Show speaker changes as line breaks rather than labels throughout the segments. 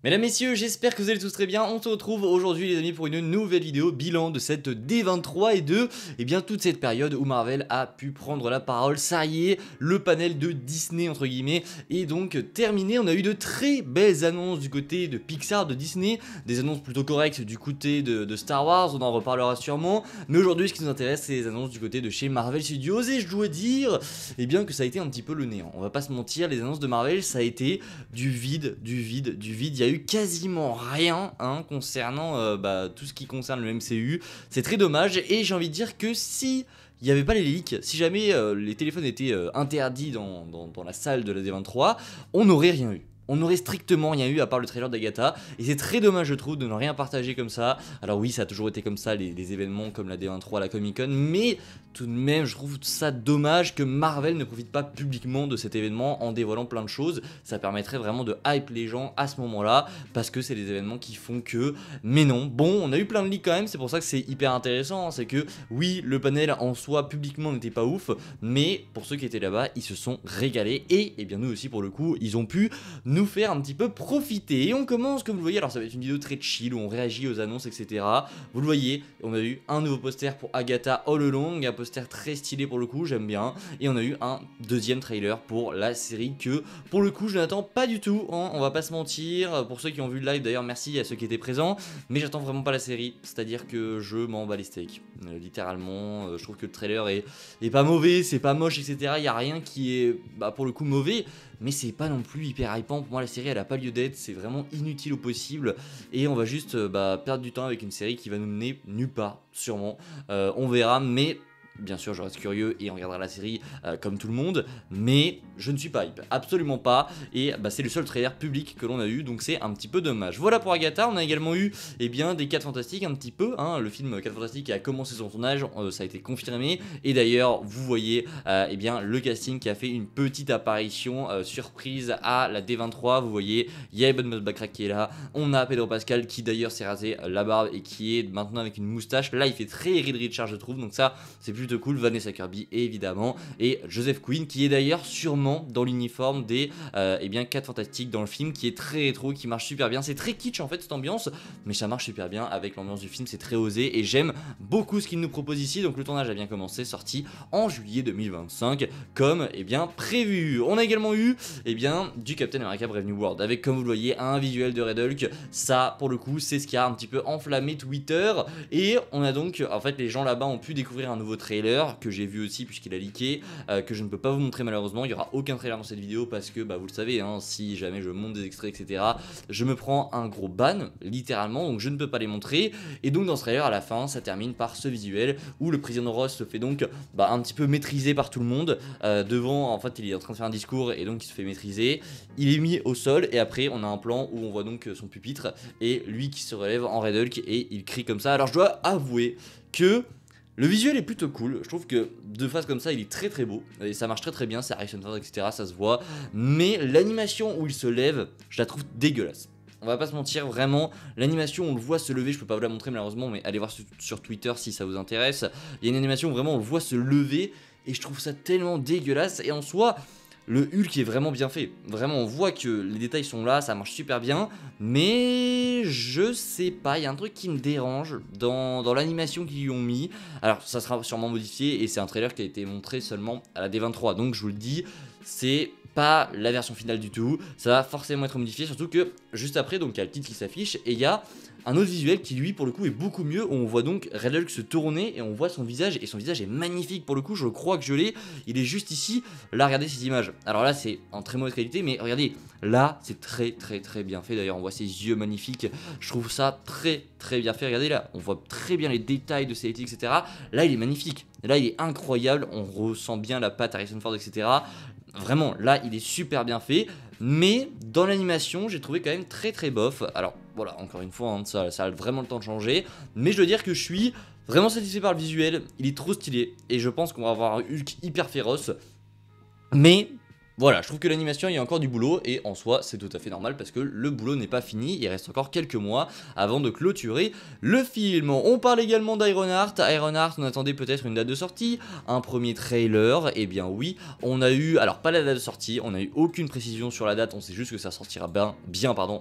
Mesdames, messieurs, j'espère que vous allez tous très bien. On se retrouve aujourd'hui les amis pour une nouvelle vidéo bilan de cette D23 et de toute cette période où Marvel a pu prendre la parole. Ça y est, le panel de Disney entre guillemets est donc terminé. On a eu de très belles annonces du côté de Pixar, de Disney, des annonces plutôt correctes du côté de Star Wars, on en reparlera sûrement. Mais aujourd'hui ce qui nous intéresse c'est les annonces du côté de chez Marvel Studios et je dois dire que ça a été un petit peu le néant. On va pas se mentir, les annonces de Marvel ça a été du vide. Il y a eu quasiment rien concernant tout ce qui concerne le MCU. C'est très dommage et j'ai envie de dire que si il n'y avait pas les leaks, si jamais les téléphones étaient interdits dans la salle de la D23, on n'aurait rien eu. On n'aurait strictement rien eu à part le trailer d'Agatha. Et c'est très dommage je trouve de ne rien partager comme ça. Alors oui ça a toujours été comme ça les événements comme la D23, la Comic Con. Mais tout de même je trouve ça dommage que Marvel ne profite pas publiquement de cet événement en dévoilant plein de choses. Ça permettrait vraiment de hype les gens à ce moment là. Parce que c'est des événements qui font que... Mais non, bon on a eu plein de leaks quand même. C'est pour ça que c'est hyper intéressant. C'est que oui le panel en soi publiquement n'était pas ouf. Mais pour ceux qui étaient là-bas ils se sont régalés. Et bien nous aussi pour le coup ils ont pu nous faire un petit peu profiter. Et on commence comme vous le voyez, alors ça va être une vidéo très chill où on réagit aux annonces etc. Vous le voyez, on a eu un nouveau poster pour Agatha All Along, un poster très stylé pour le coup, j'aime bien. Et on a eu un deuxième trailer pour la série que pour le coup je n'attends pas du tout, on va pas se mentir. Pour ceux qui ont vu le live d'ailleurs merci à ceux qui étaient présents, mais j'attends vraiment pas la série, c'est à dire que je m'en bats les steaks, littéralement. Je trouve que le trailer est pas mauvais, c'est pas moche etc. Il n'y a rien qui est pour le coup mauvais, mais c'est pas non plus hyper hypant. Pour moi la série elle a pas lieu d'être, c'est vraiment inutile au possible et on va juste perdre du temps avec une série qui va nous mener nulle part sûrement. On verra, mais bien sûr je reste curieux et on regardera la série comme tout le monde, mais je ne suis pas hype, absolument pas. Et c'est le seul trailer public que l'on a eu, donc c'est un petit peu dommage. Voilà pour Agatha. On a également eu des 4 Fantastiques un petit peu, le film 4 Fantastiques a commencé son tournage, ça a été confirmé. Et d'ailleurs vous voyez le casting qui a fait une petite apparition surprise à la D23. Vous voyez, il y a Evan Moss Backrack qui est là, on a Pedro Pascal qui d'ailleurs s'est rasé la barbe et qui est maintenant avec une moustache. Là il fait très Reed Richards je trouve, donc ça c'est plutôt cool. Vanessa Kirby évidemment et Joseph Quinn qui est d'ailleurs sûrement dans l'uniforme des 4 Fantastiques dans le film, qui est très rétro, qui marche super bien. C'est très kitsch en fait cette ambiance, mais ça marche super bien avec l'ambiance du film, c'est très osé et j'aime beaucoup ce qu'il nous propose ici. Donc le tournage a bien commencé, sorti en juillet 2025 comme prévu. On a également eu du Captain America Brave New World avec, comme vous le voyez, un visuel de Red Hulk. Ça pour le coup c'est ce qui a un petit peu enflammé Twitter et on a donc en fait les gens là-bas ont pu découvrir un nouveau trailer que j'ai vu aussi puisqu'il a leaké, que je ne peux pas vous montrer malheureusement. Il y aura aucun trailer dans cette vidéo parce que vous le savez si jamais je monte des extraits etc, je me prends un gros ban littéralement, donc je ne peux pas les montrer. Et donc dans ce trailer à la fin ça termine par ce visuel où le président Ross se fait donc un petit peu maîtriser par tout le monde. Devant en fait il est en train de faire un discours et donc il se fait maîtriser, il est mis au sol et après on a un plan où on voit donc son pupitre et lui qui se relève en Red Hulk et il crie comme ça. Alors je dois avouer que le visuel est plutôt cool, je trouve que de face comme ça il est très très beau et ça marche très très bien, c'est Harrison Ford etc, ça se voit, mais l'animation où il se lève je la trouve dégueulasse. On va pas se mentir, vraiment, l'animation on le voit se lever, je peux pas vous la montrer malheureusement, mais allez voir sur Twitter si ça vous intéresse. Il y a une animation où vraiment on le voit se lever et je trouve ça tellement dégueulasse. Et en soi, le Hulk est vraiment bien fait, vraiment on voit que les détails sont là, ça marche super bien, mais je sais pas, il y a un truc qui me dérange dans l'animation qu'ils lui ont mis. Alors ça sera sûrement modifié et c'est un trailer qui a été montré seulement à la D23, donc je vous le dis, c'est pas la version finale du tout, ça va forcément être modifié, surtout que juste après donc il y a le titre qui s'affiche et il y a un autre visuel qui lui pour le coup est beaucoup mieux, où on voit donc Red Hulk se tourner et on voit son visage, et son visage est magnifique pour le coup, je crois que je l'ai, il est juste ici. Là regardez ces images, alors là c'est en très mauvaise qualité, mais regardez, là c'est très bien fait, d'ailleurs on voit ses yeux magnifiques, je trouve ça très bien fait. Regardez là, on voit très bien les détails de ses etc, là il est magnifique, là il est incroyable, on ressent bien la patte Harrison Ford etc. Vraiment, là, il est super bien fait, mais dans l'animation, j'ai trouvé quand même très bof. Alors, voilà, encore une fois, ça a vraiment le temps de changer, mais je dois dire que je suis vraiment satisfait par le visuel, il est trop stylé, et je pense qu'on va avoir un Hulk hyper féroce, mais Voilà, je trouve que l'animation, il y a encore du boulot, et en soi, c'est tout à fait normal parce que le boulot n'est pas fini, il reste encore quelques mois avant de clôturer le film. On parle également d'Ironheart. Ironheart, on attendait peut-être une date de sortie, un premier trailer, et bien oui, on a eu, alors pas la date de sortie, on a eu aucune précision sur la date, on sait juste que ça sortira bien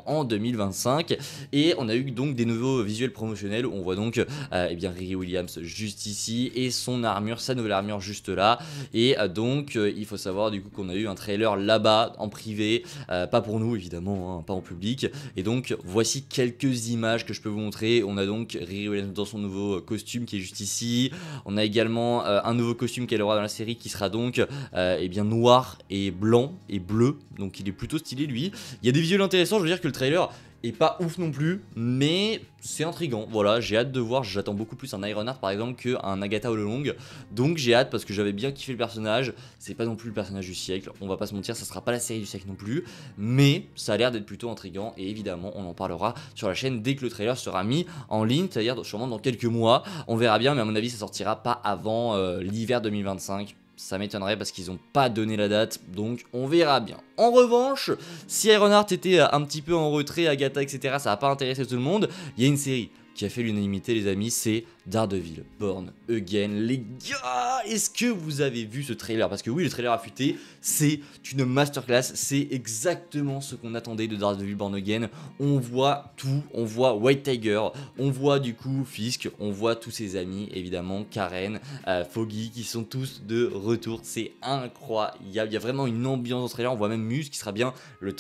en 2025, et on a eu donc des nouveaux visuels promotionnels où on voit donc eh bien Riri Williams juste ici, et son armure, sa nouvelle armure juste là, et donc il faut savoir du coup qu'on a eu un trailer là-bas en privé, pas pour nous évidemment, hein, pas en public, et donc voici quelques images que je peux vous montrer. On a donc Riri Williams dans son nouveau costume qui est juste ici, on a également un nouveau costume qu'elle aura dans la série qui sera donc eh bien noir et blanc et bleu, donc il est plutôt stylé lui. Il y a des visuels intéressants, je veux dire que le trailer est pas ouf non plus, mais c'est intriguant. Voilà, j'ai hâte de voir, j'attends beaucoup plus un Ironheart par exemple qu'un Agatha All Along, donc j'ai hâte parce que j'avais bien kiffé le personnage. C'est pas non plus le personnage du siècle, on va pas se mentir, ça sera pas la série du siècle non plus, mais ça a l'air d'être plutôt intriguant, et évidemment on en parlera sur la chaîne dès que le trailer sera mis en ligne, c'est-à-dire sûrement dans quelques mois, on verra bien, mais à mon avis ça sortira pas avant l'hiver 2025. Ça m'étonnerait parce qu'ils n'ont pas donné la date, donc on verra bien. En revanche, si Ironheart était un petit peu en retrait, Agatha, etc., ça n'a pas intéressé tout le monde, il y a une série qui a fait l'unanimité les amis, c'est Daredevil Born Again. Les gars, est-ce que vous avez vu ce trailer? Parce que oui, le trailer a fuité, c'est une masterclass, c'est exactement ce qu'on attendait de Daredevil Born Again. On voit tout, on voit White Tiger, on voit du coup Fisk, on voit tous ses amis, évidemment, Karen, Foggy, qui sont tous de retour, c'est incroyable, il y a vraiment une ambiance dans ce trailer, on voit même Muse qui sera bien le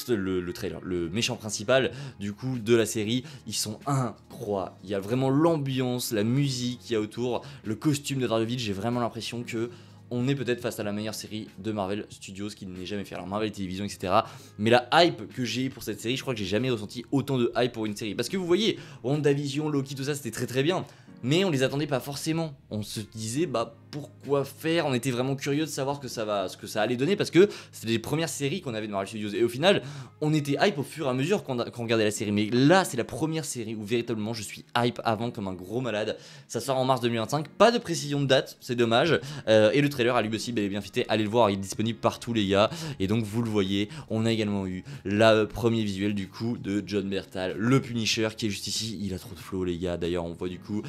trailer, le méchant principal du coup de la série, ils sont incroyables. Il y a vraiment l'ambiance, la musique qu'il y a autour, le costume de Daredevil, j'ai vraiment l'impression que on est peut-être face à la meilleure série de Marvel Studios qui n'ait jamais fait. Alors Marvel Télévision, etc. Mais la hype que j'ai pour cette série, je crois que j'ai jamais ressenti autant de hype pour une série. Parce que vous voyez, WandaVision, Loki, tout ça, c'était très très bien. Mais on les attendait pas forcément. On se disait, bah pourquoi faire? On était vraiment curieux de savoir ce que ça allait donner parce que c'était les premières séries qu'on avait de Marvel Studios. Et au final, on était hype au fur et à mesure qu'on regardait la série. Mais là, c'est la première série où véritablement je suis hype avant comme un gros malade. Ça sort en mars 2025. Pas de précision de date, c'est dommage. Et le trailer a lui aussi bien fité. Allez le voir, il est disponible partout les gars. Et donc vous le voyez, on a également eu le premier visuel du coup de John Bertal, le Punisher qui est juste ici. Il a trop de flow les gars. D'ailleurs, on voit du coup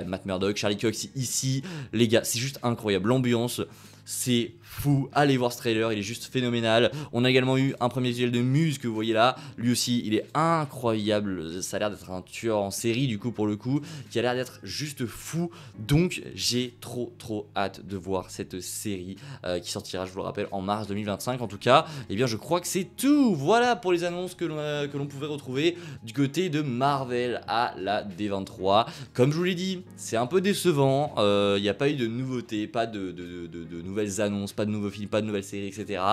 Matt Murdock, Charlie Cox ici. Les gars, c'est juste incroyable. L'ambiance, c'est fou. Allez voir ce trailer, il est juste phénoménal. On a également eu un premier visuel de Muse que vous voyez là. Lui aussi, il est incroyable. Ça a l'air d'être un tueur en série du coup pour le coup, qui a l'air d'être juste fou. Donc j'ai trop hâte de voir cette série qui sortira, je vous le rappelle, en mars 2025. En tout cas, eh bien je crois que c'est tout. Voilà pour les annonces que l'on pouvait retrouver du côté de Marvel à la D23. Comme je vous l'ai dit, c'est un peu décevant. Il n'y a pas eu de nouveautés, pas de nouvelles annonces, pas de nouveaux films, pas de nouvelles séries, etc.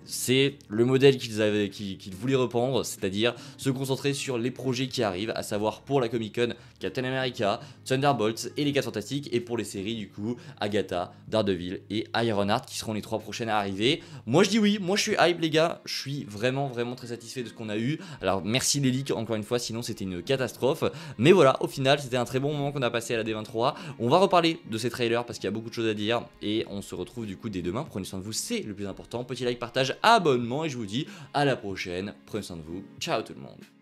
C'est le modèle qu'ils voulaient reprendre, c'est-à-dire se concentrer sur les projets qui arrivent, à savoir pour la Comic Con, Captain America, Thunderbolts et les 4 Fantastiques, et pour les séries du coup, Agatha, Daredevil et Ironheart qui seront les 3 prochaines à arriver. Moi je dis oui, moi je suis hype les gars, je suis vraiment très satisfait de ce qu'on a eu. Alors merci les leaks encore une fois, sinon c'était une catastrophe, mais voilà, au final c'était un très bon moment qu'on a passé à la D23. On va reparler de ces trailers parce qu'il y a beaucoup de choses à dire, et on se retrouve du coup dès demain. Prenez soin de vous, c'est le plus important. Petit like, partage, abonnement, et je vous dis à la prochaine. Prenez soin de vous. Ciao tout le monde.